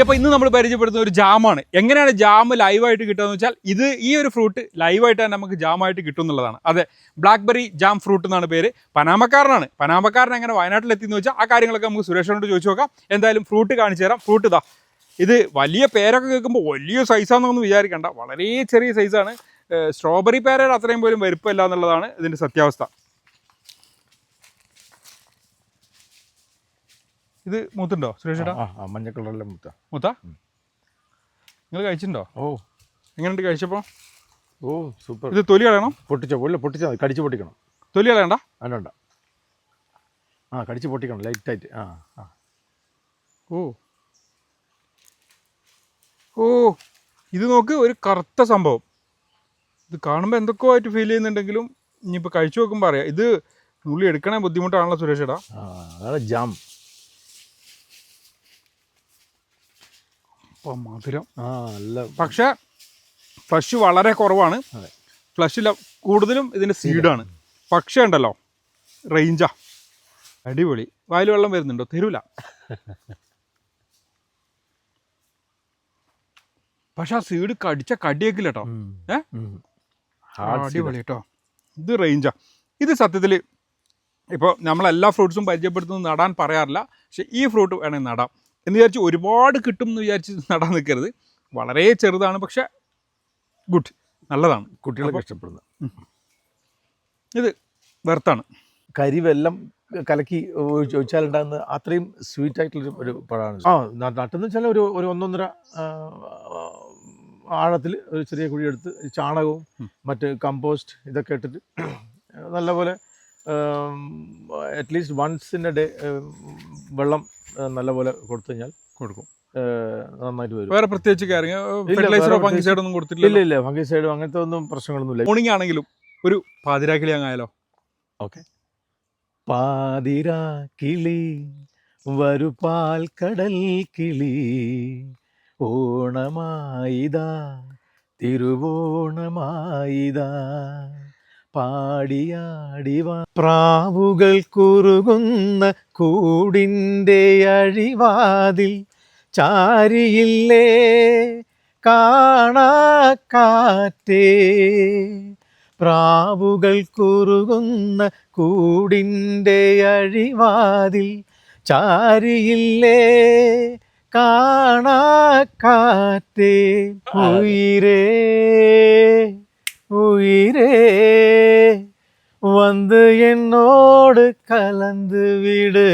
അപ്പോൾ ഇന്ന് നമ്മൾ പരിചയപ്പെടുത്തുന്ന ഒരു ജാമാണ്. എങ്ങനെയാണ് ജാം ലൈവായിട്ട് കിട്ടുകയെന്ന് വെച്ചാൽ ഈ ഒരു ഫ്രൂട്ട് ലൈവായിട്ട് തന്നെ നമുക്ക് ജാമായിട്ട് കിട്ടും എന്നുള്ളതാണ്. അതെ, ബ്ലാക്ക്ബെറി ജാം ഫ്രൂട്ട് എന്നാണ് പേര്. പനാമക്കാരനാണ്. പനാമക്കാരൻ എങ്ങനെ വയനാട്ടിലെത്തിയെന്ന് വെച്ചാൽ ആ കാര്യങ്ങളൊക്കെ നമുക്ക് സുരേഷിനോട് ചോദിച്ചു നോക്കാം. എന്തായാലും ഫ്രൂട്ട് കാണിച്ചു തരാം. ഫ്രൂട്ട് ഇതാ. ഇത് വലിയ പേരൊക്കെ കേൾക്കുമ്പോൾ വലിയ സൈസാണെന്നൊന്നും വിചാരിക്കേണ്ട, വളരെ ചെറിയ സൈസാണ്. സ്ട്രോബെറി പേരയുടെ അത്രയും പോലും വലുപ്പമില്ല എന്നുള്ളതാണ് ഇതിൻ്റെ സത്യാവസ്ഥ. ഇത് മൂത്തുണ്ടോ സുരേഷേട്ടാ? മഞ്ഞ കളറിലെ മൂത്ത നിങ്ങൾ കഴിച്ചിട്ടുണ്ടോ? എങ്ങനെയുണ്ട് കഴിച്ചപ്പോൾ? സൂപ്പർ. ഇത് തൊലി കളയണം? പൊട്ടിച്ചാൽ കടിച്ച് പൊട്ടിക്കണം. തൊലി കളയണ്ട? വേണ്ട, കടിച്ച് പൊട്ടിക്കണം ലൈറ്റായിട്ട്. ഇത് നോക്ക്, ഒരു കറുത്ത സംഭവം. ഇത് കാണുമ്പോൾ എന്തൊക്കെയോ ആയിട്ട് ഫീൽ ചെയ്യുന്നുണ്ടെങ്കിലും ഇനിയിപ്പോൾ കഴിച്ചു നോക്കുമ്പോൾ അറിയാം. ഇത് നുള്ളി എടുക്കണേ ബുദ്ധിമുട്ടാണല്ലോ സുരേഷേട്ടാ. അതാണ് ജാം. മധുരം നല്ല, പക്ഷേ ഫ്ലഷ് വളരെ കുറവാണ്. ഫ്ലഷില്ല, കൂടുതലും ഇതിൻ്റെ സീഡാണ്. പക്ഷേ ഉണ്ടല്ലോ റേഞ്ചാ, അടിപൊളി. വായിൽ വെള്ളം വരുന്നുണ്ടോ? തരൂല. പക്ഷെ ആ സീഡ് കടിച്ച കടിയേക്കില്ല കേട്ടോ. അടിപൊളി കേട്ടോ. ഇത് റേഞ്ചാ. ഇത് സത്യത്തിൽ ഇപ്പോൾ നമ്മളെല്ലാ ഫ്രൂട്ട്സും പരിചയപ്പെടുത്തുന്നത് നടാൻ പറയാറില്ല. പക്ഷെ ഈ ഫ്രൂട്ട് വേണമെങ്കിൽ നടാം എന്ന് വിചാരിച്ച് ഒരുപാട് കിട്ടും എന്ന് വിചാരിച്ച് നടാൻ നിൽക്കരുത്. വളരെ ചെറുതാണ്, പക്ഷെ ഗുഡ്, നല്ലതാണ്, കുട്ടികളൊക്കെ ഇഷ്ടപ്പെടുന്നത്. ഇത് വെർത്താണ്. കരിവെല്ലം കലക്കി ഒഴിച്ചാലുണ്ടാകുന്ന അത്രയും സ്വീറ്റ് ആയിട്ടുള്ളൊരു ഒരു പഴമാണ്. നട്ടെന്ന് വെച്ചാൽ ഒരു 1.5 ആഴത്തിൽ ഒരു ചെറിയ കുഴിയെടുത്ത് ചാണകവും മറ്റ് കമ്പോസ്റ്റ് ഇതൊക്കെ ഇട്ടിട്ട് നല്ലപോലെ at least once in a day വെള്ളം നല്ലപോലെ കൊടുത്തു കഴിഞ്ഞാൽ നന്നായിട്ട് വരും. വേറെ പ്രത്യേകിച്ച് ഫംഗിസൈഡൊന്നും കൊടുത്തിട്ടില്ല? ഇല്ല, ഫംഗിസൈഡും അങ്ങനത്തെ ഒന്നും പ്രശ്നങ്ങളൊന്നുമില്ല. മോർണിംഗ് ആണെങ്കിലും ഒരു പാതിരാക്കിളി അങ്ങായാലോ? ഓക്കെ. പാതിരാ കിളി വരു പാൽ കടൽ കിളി, ഓണമായിതാ തിരുവോണമായിതാ, പാടിയാടിവാ പ്രാവുകൾ കുറുകുന്ന കൂടിൻ്റെ അഴിവാതിൽ, ചാരിയില്ലേ കാണാക്കാറ്റേ, പ്രാവുകൾ കുറുകുന്ന കൂടിൻ്റെ അഴിവാതിൽ, ചാരിയില്ലേ കാണാക്കാറ്റേ, ഉയിരേ ഉയിരേ வந்து என்னோடு கலந்து விடு.